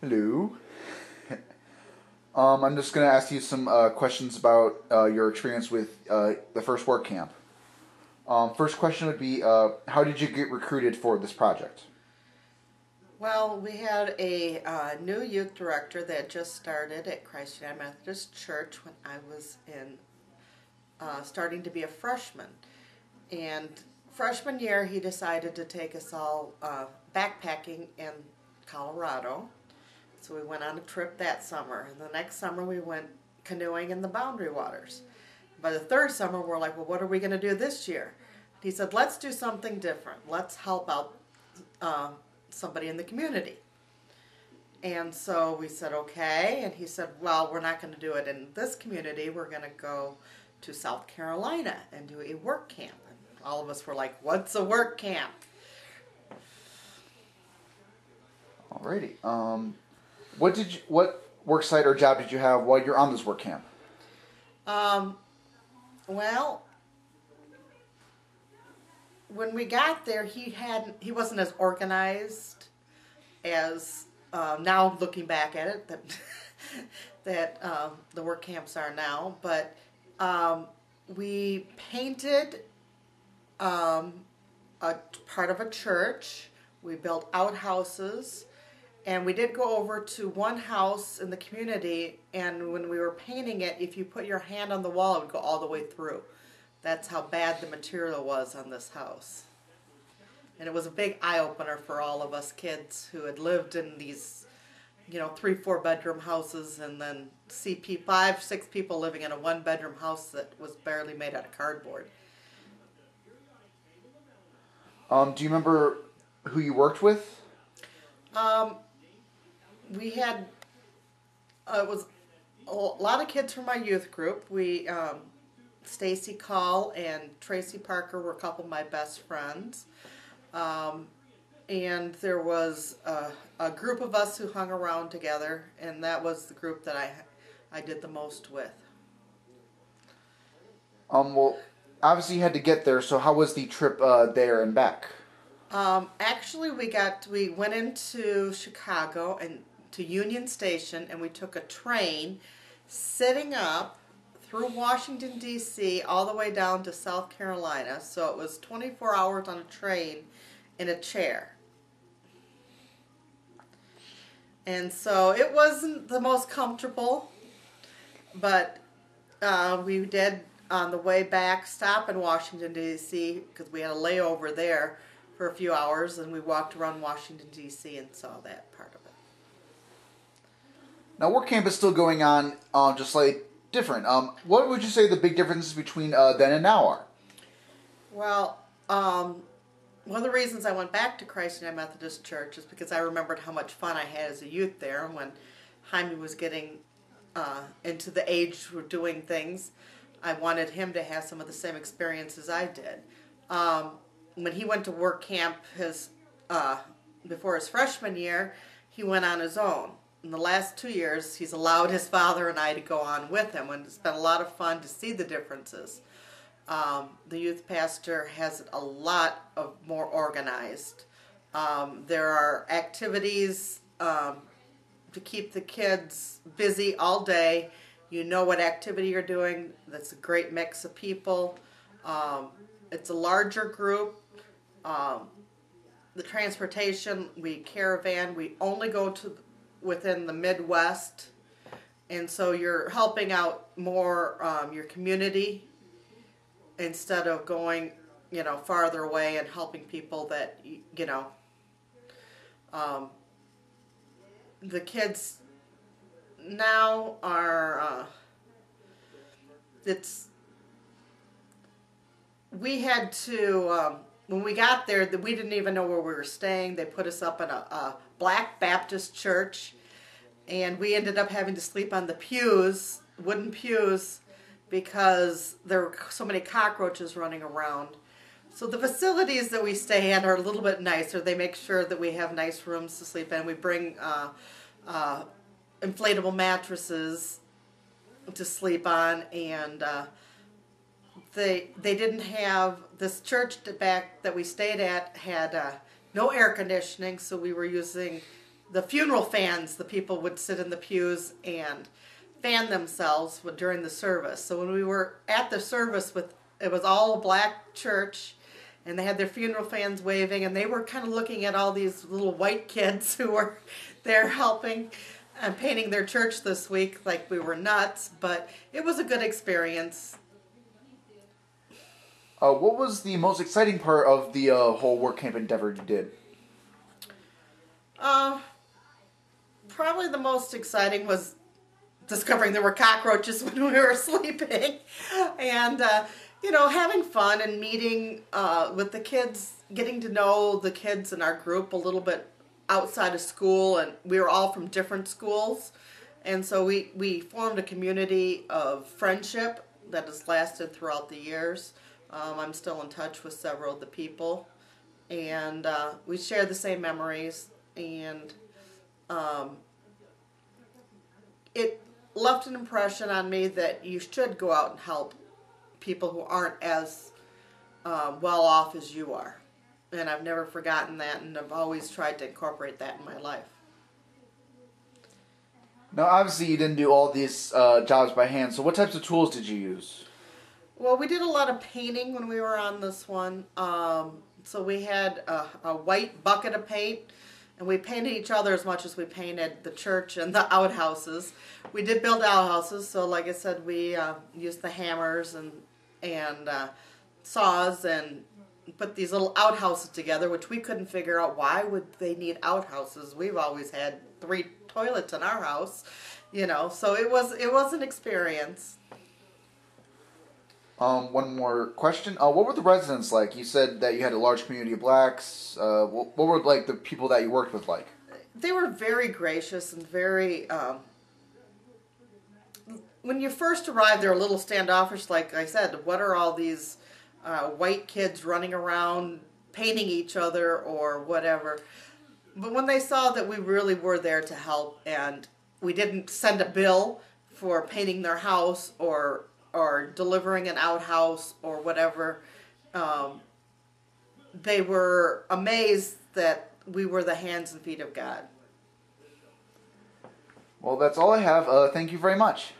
Hello. I'm just going to ask you some questions about your experience with the first work camp. First question would be, how did you get recruited for this project? Well, we had a new youth director that just started at Christ United Methodist Church when I was starting to be a freshman. And freshman year, he decided to take us all backpacking in Colorado. So we went on a trip that summer. And the next summer, we went canoeing in the Boundary Waters. By the third summer, we're like, well, what are we going to do this year? He said, let's do something different. Let's help out somebody in the community. And so we said, okay. And he said, well, we're not going to do it in this community. We're going to go to South Carolina and do a work camp. And all of us were like, what's a work camp? Alrighty. What work site or job did you have while you're on this work camp? Well, when we got there, he wasn't as organized as now looking back at it that the work camps are now. But we painted a part of a church. We built outhouses. And we did go over to one house in the community, and when we were painting it, if you put your hand on the wall, it would go all the way through. That's how bad the material was on this house. And it was a big eye-opener for all of us kids who had lived in these, 3-4 bedroom houses, and then see 5-6 people living in a 1-bedroom house that was barely made out of cardboard. Do you remember who you worked with? We had, it was a lot of kids from my youth group. Stacy Call and Tracy Parker were a couple of my best friends. And there was a group of us who hung around together, and that was the group that I did the most with. Well, obviously you had to get there, so how was the trip there and back? Actually, we went into Chicago and to Union Station, and we took a train sitting up through Washington, D.C., all the way down to South Carolina. So it was 24 hours on a train in a chair. And so it wasn't the most comfortable, but we did, on the way back, stop in Washington, D.C., because we had a layover there for a few hours, and we walked around Washington, D.C. and saw that part of it. Now, work camp is still going on, just like different. What would you say the big differences between then and now are? Well, one of the reasons I went back to Christ United Methodist Church is because I remembered how much fun I had as a youth there, and when Jaime was getting into the age of doing things, I wanted him to have some of the same experiences I did. When he went to work camp before his freshman year, he went on his own. In the last 2 years, he's allowed his father and I to go on with him, and it's been a lot of fun to see the differences. The youth pastor has it a lot more organized. There are activities to keep the kids busy all day. You know what activity you're doing. That's a great mix of people. It's a larger group. The transportation, we caravan. We only go to within the Midwest, and so you're helping out more your community instead of going, farther away and helping people that, the kids now are, we had to, when we got there, we didn't even know where we were staying. They put us up in a Black Baptist church, and we ended up having to sleep on the pews, wooden pews, because there were so many cockroaches running around. So the facilities that we stay in are a little bit nicer. They make sure that we have nice rooms to sleep in. We bring inflatable mattresses to sleep on, and they didn't have, this church back that we stayed at had no air conditioning, so we were using the funeral fans, the people would sit in the pews and fan themselves during the service. So when we were at the service, it was all a black church, and they had their funeral fans waving, and they were kind of looking at all these little white kids who were there helping and painting their church this week like we were nuts, but it was a good experience. What was the most exciting part of the whole work camp endeavor you did? Probably the most exciting was discovering there were cockroaches when we were sleeping, and having fun and meeting with the kids, getting to know the kids in our group a little bit outside of school, and we were all from different schools, and so we formed a community of friendship that has lasted throughout the years. I'm still in touch with several of the people, and we share the same memories, and it left an impression on me that you should go out and help people who aren't as well off as you are. And I've never forgotten that, and I've always tried to incorporate that in my life. Now, obviously, you didn't do all these jobs by hand, so what types of tools did you use? Well, we did a lot of painting when we were on this one. So we had a white bucket of paint, and we painted each other as much as we painted the church and the outhouses. We did build outhouses, so like I said, we used the hammers and saws and put these little outhouses together, which we couldn't figure out why would they need outhouses. We've always had 3 toilets in our house, so it was an experience. One more question. What were the residents like? You said that you had a large community of blacks. What were the people that you worked with like? They were very gracious and very. When you first arrived, they were a little standoffish. Like I said, what are all these white kids running around painting each other or whatever? But when they saw that we really were there to help, and we didn't send a bill for painting their house or delivering an outhouse or whatever, they were amazed that we were the hands and feet of God. Well, that's all I have. Thank you very much.